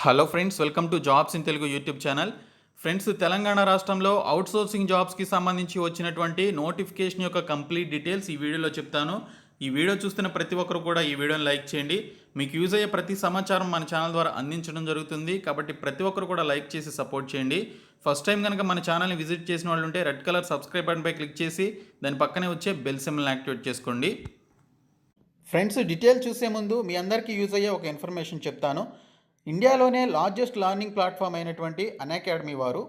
Hello friends, welcome to jobs in Telugu YouTube channel. Friends, Telangana రాష్ట్రంలో outsourcing జాబ్స్కి సంబంధించి వచ్చినటువంటి నోటిఫికేషన్ యొక్క కంప్లీట్ డీటెయిల్స్ ఈ వీడియోలో చెప్తాను. ఈ వీడియో చూస్తున్న ప్రతి ఒక్కరు కూడా ఈ వీడియోని లైక్ చేయండి. మీకు యూజ్ అయ్యే ప్రతి సమాచారం మన ఛానల్ ద్వారా అందించడం జరుగుతుంది కాబట్టి ప్రతి ఒక్కరు కూడా లైక్ చేసి సపోర్ట్ చేయండి. ఫస్ట్ టైం కనుక మన ఛానల్ని విజిట్ చేసిన వాళ్ళు ఉంటే రెడ్ కలర్ సబ్స్క్రైబ్ బటన్పై క్లిక్ చేసి దాని పక్కనే వచ్చే బెల్ సింబల్ని యాక్టివేట్ చేసుకోండి. ఫ్రెండ్స్, డీటెయిల్ చూసే ముందు మీ అందరికీ యూజ్ అయ్యే ఒక ఇన్ఫర్మేషన్ చెప్తాను. ఇండియాలోనే లార్జెస్ట్ లర్నింగ్ ప్లాట్ఫామ్ అయినటువంటి అన్అకాడమీ వారు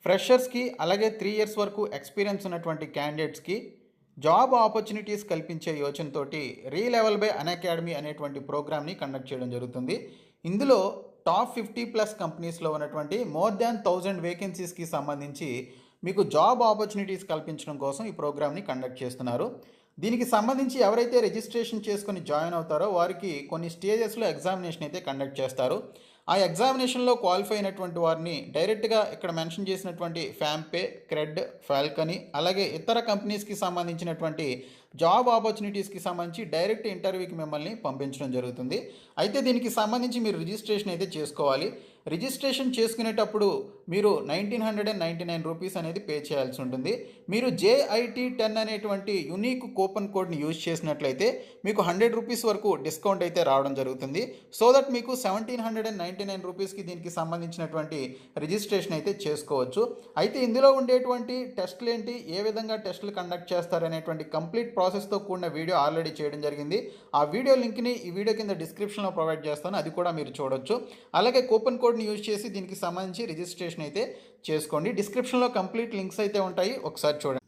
ఫ్రెషర్స్కి అలాగే 3 years వరకు ఎక్స్పీరియన్స్ ఉన్నటువంటి క్యాండిడేట్స్కి జాబ్ ఆపర్చునిటీస్ కల్పించే యోచనతోటి రీలెవెల్ బై అన్అకాడమీ అనేటువంటి ప్రోగ్రామ్ని కండక్ట్ చేయడం జరుగుతుంది. ఇందులో టాప్ 50+ కంపెనీస్లో ఉన్నటువంటి మోర్ దాన్ 1000 వేకెన్సీస్కి సంబంధించి మీకు జాబ్ ఆపర్చునిటీస్ కల్పించడం కోసం ఈ ప్రోగ్రామ్ని కండక్ట్ చేస్తున్నారు. దీనికి సంబంధించి ఎవరైతే రిజిస్ట్రేషన్ చేసుకొని జాయిన్ అవుతారో వారికి కొన్ని స్టేజెస్లో ఎగ్జామినేషన్ అయితే కండక్ట్ చేస్తారు. ఆ ఎగ్జామినేషన్లో క్వాలిఫై అయినటువంటి వారిని డైరెక్ట్గా ఇక్కడ మెన్షన్ చేసినటువంటి ఫ్యాంపే, క్రెడ్, ఫాల్కనీ అలాగే ఇతర కంపెనీస్కి సంబంధించినటువంటి జాబ్ ఆపర్చునిటీస్కి సంబంధించి డైరెక్ట్ ఇంటర్వ్యూకి మిమ్మల్ని పంపించడం జరుగుతుంది. అయితే దీనికి సంబంధించి మీరు రిజిస్ట్రేషన్ అయితే చేసుకోవాలి. రిజిస్ట్రేషన్ చేసుకునేటప్పుడు మీరు 1999 రూపీస్ అనేది పే చేయాల్సి ఉంటుంది. మీరు JIT10 అనేటువంటి యునీక్ కూపన్ కోడ్ని యూజ్ చేసినట్లయితే మీకు 100 రూపీస్ వరకు డిస్కౌంట్ అయితే రావడం జరుగుతుంది. సో దట్ మీకు 1799 రూపీస్కి దీనికి సంబంధించినటువంటి రిజిస్ట్రేషన్ అయితే చేసుకోవచ్చు. అయితే ఇందులో ఉండేటువంటి టెస్టులు ఏంటి, ఏ విధంగా టెస్టులు కండక్ట్ చేస్తారనేటువంటి కంప్లీట్ ప్రాసెస్తో కూడిన వీడియో ఆల్రెడీ చేయడం జరిగింది. ఆ వీడియో లింక్ని ఈ వీడియో కింద డిస్క్రిప్షన్లో ప్రొవైడ్ చేస్తాను, అది కూడా మీరు చూడొచ్చు. అలాగే కూపన్ కోడ్ని యూజ్ చేసి దీనికి సంబంధించి రిజిస్ట్రేషన్ అయితే చేసుకోండి. డిస్క్రిప్షన్లో కంప్లీట్ లింక్స్ అయితే ఉంటాయి, ఒకసారి చూడండి.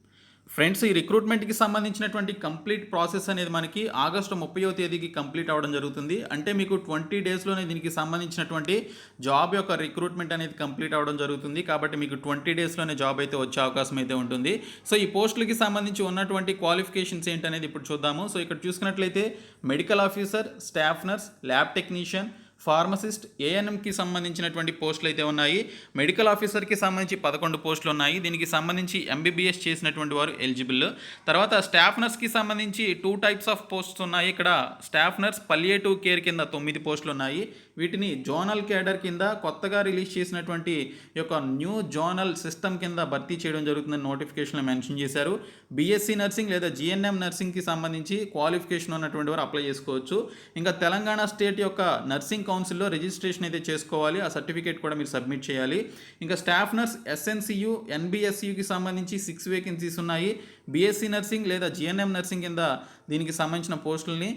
ఫ్రెండ్స్, ఈ రిక్రూట్మెంట్కి సంబంధించినటువంటి కంప్లీట్ ప్రాసెస్ అనేది మనకి ఆగస్టు 30వ తేదీకి కంప్లీట్ అవ్వడం జరుగుతుంది. అంటే మీకు 20 డేస్లోనే దీనికి సంబంధించినటువంటి జాబ్ యొక్క రిక్రూట్మెంట్ అనేది కంప్లీట్ అవ్వడం జరుగుతుంది. కాబట్టి మీకు 20 డేస్లోనే జాబ్ అయితే వచ్చే అవకాశం అయితే ఉంటుంది. సో ఈ పోస్టులకి సంబంధించి ఉన్నటువంటి క్వాలిఫికేషన్స్ ఏంటనేది ఇప్పుడు చూద్దాము. సో ఇక్కడ చూసుకున్నట్లయితే medical officer, staff nurse, lab technician, pharmacist, ANMకి సంబంధించినటువంటి పోస్టులు అయితే ఉన్నాయి. మెడికల్ ఆఫీసర్కి సంబంధించి 11 పోస్టులు ఉన్నాయి. దీనికి సంబంధించి MBBS చేసినటువంటి వారు ఎలిజిబుల్. తర్వాత స్టాఫ్ నర్స్కి సంబంధించి 2 types ఆఫ్ పోస్ట్స్ ఉన్నాయి. ఇక్కడ స్టాఫ్ నర్స్ పలియేటివ్ కేర్ కింద 9 పోస్టులు ఉన్నాయి. వీటిని జోనల్ కేడర్ కింద కొత్తగా రిలీజ్ చేసినటువంటి యొక్క న్యూ జోనల్ సిస్టమ్ కింద భర్తీ చేయడం జరుగుతుందని నోటిఫికేషన్లో మెన్షన్ చేశారు. BSc నర్సింగ్ లేదా GNM నర్సింగ్కి సంబంధించి క్వాలిఫికేషన్ ఉన్నటువంటి వారు అప్లై చేసుకోవచ్చు. ఇంకా తెలంగాణ స్టేట్ యొక్క నర్సింగ్ కౌన్సిల్లో రిజిస్ట్రేషన్ అయితే చేసుకోవాలి. ఆ సర్టిఫికేట్ కూడా మీరు సబ్మిట్ చేయాలి. ఇంకా స్టాఫ్ నర్స్ SNCU, NBSUకి సంబంధించి 6 వేకెన్సీస్ ఉన్నాయి. BSc నర్సింగ్ లేదా GNM నర్సింగ్ కింద దీనికి సంబంధించిన పోస్టులని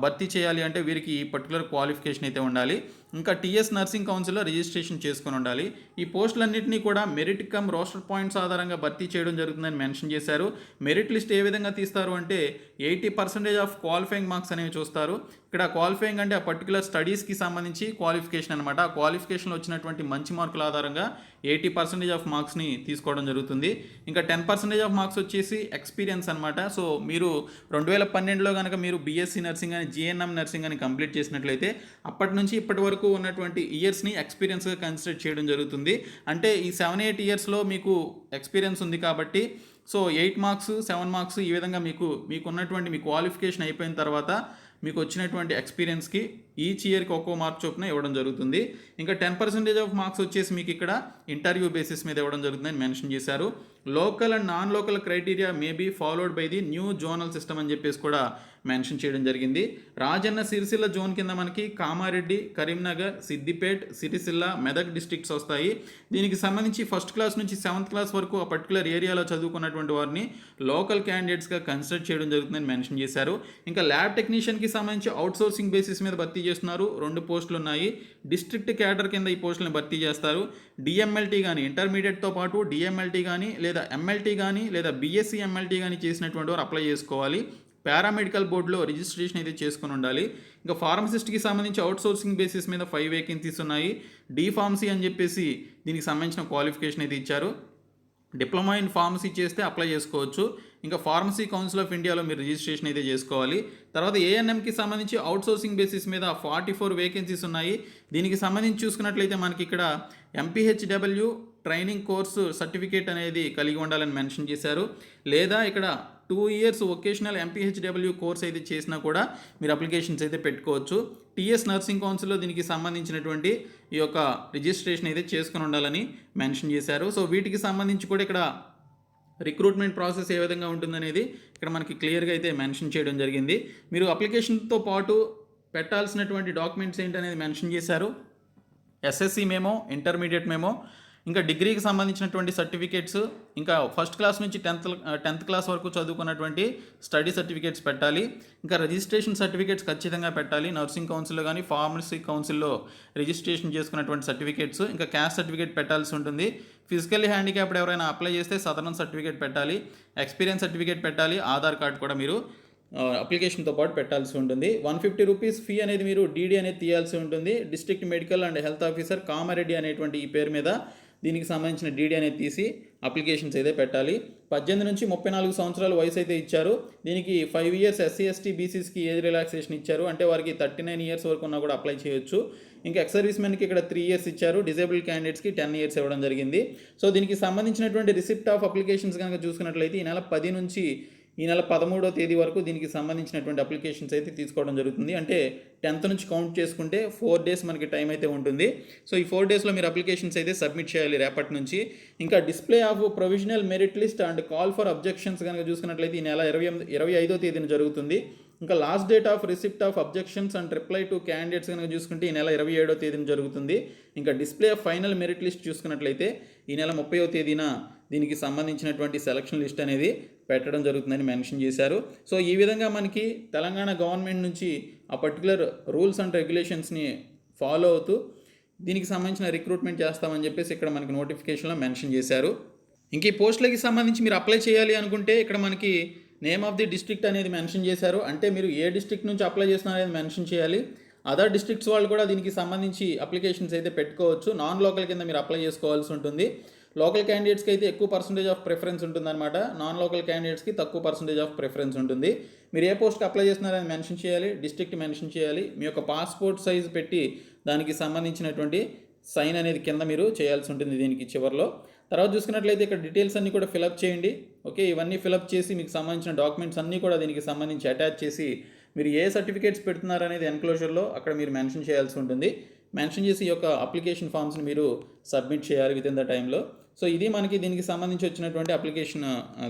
భర్తీ చేయాలి అంటే వీరికి ఈ పర్టికులర్ క్వాలిఫికేషన్ అయితే ఉండాలి. ఇంకా TS నర్సింగ్ కౌన్సిల్లో రిజిస్ట్రేషన్ చేసుకొని ఉండాలి. ఈ పోస్టులన్నింటినీ కూడా మెరిట్ కమ్ రోస్టర్ పాయింట్స్ ఆధారంగా భర్తీ చేయడం జరుగుతుందని మెన్షన్ చేశారు. మెరిట్ లిస్ట్ ఏ విధంగా తీస్తారు అంటే 80% ఆఫ్ క్వాలిఫైయింగ్ మార్క్స్ అనేవి చూస్తారు. ఇక్కడ క్వాలిఫైయింగ్ అంటే ఆ పర్టికులర్ స్టడీస్కి సంబంధించి క్వాలిఫికేషన్ అనమాట. ఆ క్వాలిఫికేషన్లో వచ్చినటువంటి మంచి మార్కుల ఆధారంగా 80% ఆఫ్ మార్క్స్ని తీసుకోవడం జరుగుతుంది. ఇంకా 10% ఆఫ్ మార్క్స్ వచ్చేసి ఎక్స్పీరియన్స్ అనమాట. సో మీరు 2012లో కనుక మీరు BSc నర్సింగ్ అని, GNM నర్సింగ్ అని కంప్లీట్ చేసినట్లయితే అప్పటి నుంచి ఇప్పటి వరకు ఉన్నటువంటి ఇయర్స్ని ఎక్స్పీరియన్స్గా కన్సిడర్ చేయడం జరుగుతుంది. అంటే ఈ 7-8 ఇయర్స్లో మీకు ఎక్స్పీరియన్స్ ఉంది కాబట్టి సో 8 మార్క్స్, 7 మార్క్స్ ఈ విధంగా మీకున్నటువంటి మీ క్వాలిఫికేషన్ అయిపోయిన తర్వాత మీకు వచ్చినటువంటి ఎక్స్పీరియన్స్కి ఈచ్ ఇయర్కి ఒక్కో మార్క్ చొప్పున ఇవ్వడం జరుగుతుంది. ఇంకా 10% ఆఫ్ మార్క్స్ వచ్చేసి మీకు ఇక్కడ ఇంటర్వ్యూ బేసిస్ మీద ఇవ్వడం జరుగుతుందని మెన్షన్ చేశారు. Local and non local criteria may be followed by the new zonal system అని చెప్పేసి కూడా మెన్షన్ చేయడం జరిగింది. రాజన్న సిరిసిల్ల జోన్ కింద మనకి కామారెడ్డి, కరీంనగర్, సిద్దిపేట్, సిరిసిల్ల, మెదక్ డిస్ట్రిక్ట్స్ వస్తాయి. దీనికి సంబంధించి 1st క్లాస్ నుంచి 7th క్లాస్ వరకు ఆ పర్టికులర్ ఏరియాలో చదువుకున్నటువంటి వారిని లోకల్ క్యాండిడేట్స్గా కన్సిడర్ చేయడం జరుగుతుందని మెన్షన్ చేశారు. ఇంకా ల్యాబ్ టెక్నీషియన్కి సంబంధించి అవుట్సోర్సింగ్ బేసిస్ మీద భర్తీ చేస్తున్నారు. 2 పోస్టులు ఉన్నాయి. డిస్ట్రిక్ట్ క్యాడర్ కింద ఈ పోస్టులను భర్తీ చేస్తారు. DMLT కానీ, ఇంటర్మీడియట్తో పాటు DMLT కానీ లేదా MLT కానీ లేదా BSc MLT కానీ చేసినటువంటి వారు అప్లై చేసుకోవాలి. పారామెడికల్ బోర్డులో రిజిస్ట్రేషన్ అయితే చేసుకుని ఉండాలి. ఇంకా ఫార్మసిస్ట్కి సంబంధించి అవుట్సోర్సింగ్ బేసిస్ మీద 5 వేకెన్సీస్ ఉన్నాయి. D.Pharmacy అని చెప్పేసి దీనికి సంబంధించిన క్వాలిఫికేషన్ అయితే ఇచ్చారు. డిప్లొమా ఇన్ ఫార్మసీ చేస్తే అప్లై చేసుకోవచ్చు. ఇంకా ఫార్మసీ కౌన్సిల్ ఆఫ్ ఇండియాలో మీరు రిజిస్ట్రేషన్ అయితే చేసుకోవాలి. తర్వాత ANMకి సంబంధించి అవుట్సోర్సింగ్ బేసిస్ మీద 44 వేకెన్సీస్ ఉన్నాయి. దీనికి సంబంధించి చూసుకున్నట్లయితే మనకి ఇక్కడ MPHW ట్రైనింగ్ కోర్సు సర్టిఫికేట్ అనేది కలిగి ఉండాలని మెన్షన్ చేశారు. లేదా ఇక్కడ 2 ఇయర్స్ వొకేషనల్ ఎంపీహెచ్డబ్ల్యూ కోర్స్ అయితే చేసినా కూడా మీరు అప్లికేషన్స్ అయితే పెట్టుకోవచ్చు. టీఎస్ నర్సింగ్ కౌన్సిల్లో దీనికి సంబంధించినటువంటి ఈ యొక్క రిజిస్ట్రేషన్ అయితే చేసుకుని ఉండాలని మెన్షన్ చేశారు. సో వీటికి సంబంధించి కూడా ఇక్కడ రిక్రూట్మెంట్ ప్రాసెస్ ఏ విధంగా ఉంటుందనేది ఇక్కడ మనకి క్లియర్గా అయితే మెన్షన్ చేయడం జరిగింది. మీరు అప్లికేషన్తో పాటు పెట్టాల్సినటువంటి డాక్యుమెంట్స్ ఏంటనేది మెన్షన్ చేశారు. ఎస్ఎస్సి మెమో, ఇంటర్మీడియట్ మెమో, ఇంకా డిగ్రీకి సంబంధించినటువంటి సర్టిఫికేట్స్, ఇంకా ఫస్ట్ క్లాస్ నుంచి 10th క్లాస్ వరకు చదువుకున్నటువంటి స్టడీ సర్టిఫికేట్స్ పెట్టాలి. ఇంకా రిజిస్ట్రేషన్ సర్టిఫికేట్స్ ఖచ్చితంగా పెట్టాలి. నర్సింగ్ కౌన్సిల్లో కానీ ఫార్మసీ కౌన్సిల్లో రిజిస్ట్రేషన్ చేసుకున్నటువంటి సర్టిఫికేట్స్, ఇంకా క్యాస్ట్ సర్టిఫికేట్ పెట్టాల్సి ఉంటుంది. ఫిజికల్లీ హ్యాండిక్యాప్డ్ ఎవరైనా అప్లై చేస్తే సదరన్ సర్టిఫికేట్ పెట్టాలి. ఎక్స్పీరియన్స్ సర్టిఫికేట్ పెట్టాలి. ఆధార్ కార్డ్ కూడా మీరు అప్లికేషన్తో పాటు పెట్టాల్సి ఉంటుంది. 150 రూపీస్ ఫీ అనేది మీరు డీడీ అనేది తీయాల్సి ఉంటుంది. District medical and health officer Kamareddy అనేటువంటి ఈ పేరు మీద దీనికి సంబంధించిన డీడీ అనేది తీసి అప్లికేషన్స్ అయితే పెట్టాలి. 18 నుంచి 34 సంవత్సరాల వయసు అయితే ఇచ్చారు. దీనికి 5 ఇయర్స్ ఎస్సీ ఎస్టీ బీసీస్కి ఏజ్ రిలాక్సేషన్ ఇచ్చారు. అంటే వారికి 39 ఇయర్స్ వరకు ఉన్నా కూడా అప్లై చేయొచ్చు. ఇంకా ఎక్స్ సర్వీస్ మెన్కి ఇక్కడ 3 ఇయర్స్ ఇచ్చారు. డిజేబుల్ క్యాండిడేట్స్కి 10 ఇయర్స్ ఇవ్వడం జరిగింది. సో దీనికి సంబంధించినటువంటి రిసిప్ట్ ఆఫ్ అప్లికేషన్స్ కనుక చూసుకున్నట్లయితే ఈ నెల 10 నుంచి ఈ నెల 13వ తేదీ వరకు దీనికి సంబంధించినటువంటి అప్లికేషన్స్ అయితే తీసుకోవడం జరుగుతుంది. అంటే 10th నుంచి కౌంట్ చేసుకుంటే 4 డేస్ మనకి టైం అయితే ఉంటుంది. సో ఈ 4 డేస్లో మీరు అప్లికేషన్స్ అయితే సబ్మిట్ చేయాలి రేపటి నుంచి. ఇంకా display of provisional merit list and call for objections కనుక చూసుకున్నట్లయితే ఈ నెల 25వ తేదీన జరుగుతుంది. ఇంకా last date of receipt of objections and reply to candidates కనుక చూసుకుంటే ఈ నెల 27వ తేదీన జరుగుతుంది. ఇంకా display of final merit list చూసుకున్నట్లయితే ఈ నెల 30వ తేదీన దీనికి సంబంధించినటువంటి సెలక్షన్ లిస్ట్ అనేది పెట్టడం జరుగుతుందని మెన్షన్ చేశారు. సో ఈ విధంగా మనకి తెలంగాణ గవర్నమెంట్ నుంచి ఆ పర్టికులర్ రూల్స్ అండ్ రెగ్యులేషన్స్ని ఫాలో అవుతూ దీనికి సంబంధించిన రిక్రూట్మెంట్ చేస్తామని చెప్పేసి ఇక్కడ మనకి నోటిఫికేషన్లో మెన్షన్ చేశారు. ఇంక ఈ పోస్టులకి సంబంధించి మీరు అప్లై చేయాలి అనుకుంటే ఇక్కడ మనకి నేమ్ ఆఫ్ ది డిస్ట్రిక్ట్ అనేది మెన్షన్ చేశారు. అంటే మీరు ఏ డిస్ట్రిక్ట్ నుంచి అప్లై చేస్తున్నారు అనేది మెన్షన్ చేయాలి. అదర్ డిస్ట్రిక్ట్స్ వాళ్ళు కూడా దీనికి సంబంధించి అప్లికేషన్స్ అయితే పెట్టుకోవచ్చు. నాన్ లోకల్ కింద మీరు అప్లై చేసుకోవాల్సి ఉంటుంది. లోకల్ క్యాండిడేట్స్కి అయితే ఎక్కువ పర్సంటేజ్ ఆఫ్ ప్రిఫరెన్స్ ఉంటుందన్నమాట. నాన్ లోకల్ క్యాండిడేట్స్కి తక్కువ పర్సంటేజ్ ఆఫ్ ప్రిఫరెన్స్ ఉంటుంది. మీరు ఏ పోస్ట్కి అప్లై చేస్తున్నారని మెన్షన్ చేయాలి. డిస్ట్రిక్ట్ మెన్షన్ చేయాలి. మీ యొక్క పాస్పోర్ట్ సైజ్ పెట్టి దానికి సంబంధించినటువంటి సైన్ అనేది కింద మీరు చేయాల్సి ఉంటుంది దీనికి చివరిలో. తర్వాత చూసుకున్నట్లయితే ఇక్కడ డీటెయిల్స్ అన్నీ కూడా ఫిలప్ చేయండి. ఓకే, ఇవన్నీ ఫిలప్ చేసి మీకు సంబంధించిన డాక్యుమెంట్స్ అన్నీ కూడా దీనికి సంబంధించి అటాచ్ చేసి మీరు ఏ సర్టిఫికేట్స్ పెడుతున్నారు అనేది ఎన్క్లోజర్లో అక్కడ మీరు మెన్షన్ చేయాల్సి ఉంటుంది. మెన్షన్ చేసి ఈ యొక్క అప్లికేషన్ ఫామ్స్ని మీరు సబ్మిట్ చేయాలి విత్ ఇన్ ద టైంలో. సో ఇది మనకి దీనికి సంబంధించి వచ్చినటువంటి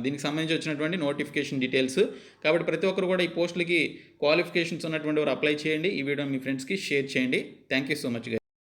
దీనికి సంబంధించి వచ్చినటువంటి నోటిఫికేషన్ డీటెయిల్స్. కాబట్టి ప్రతి ఒక్కరు కూడా ఈ పోస్టులకి క్వాలిఫికేషన్స్ ఉన్నటువంటి వారు అప్లై చేయండి. ఈ వీడియో మీ ఫ్రెండ్స్కి షేర్ చేయండి. Thank you so much.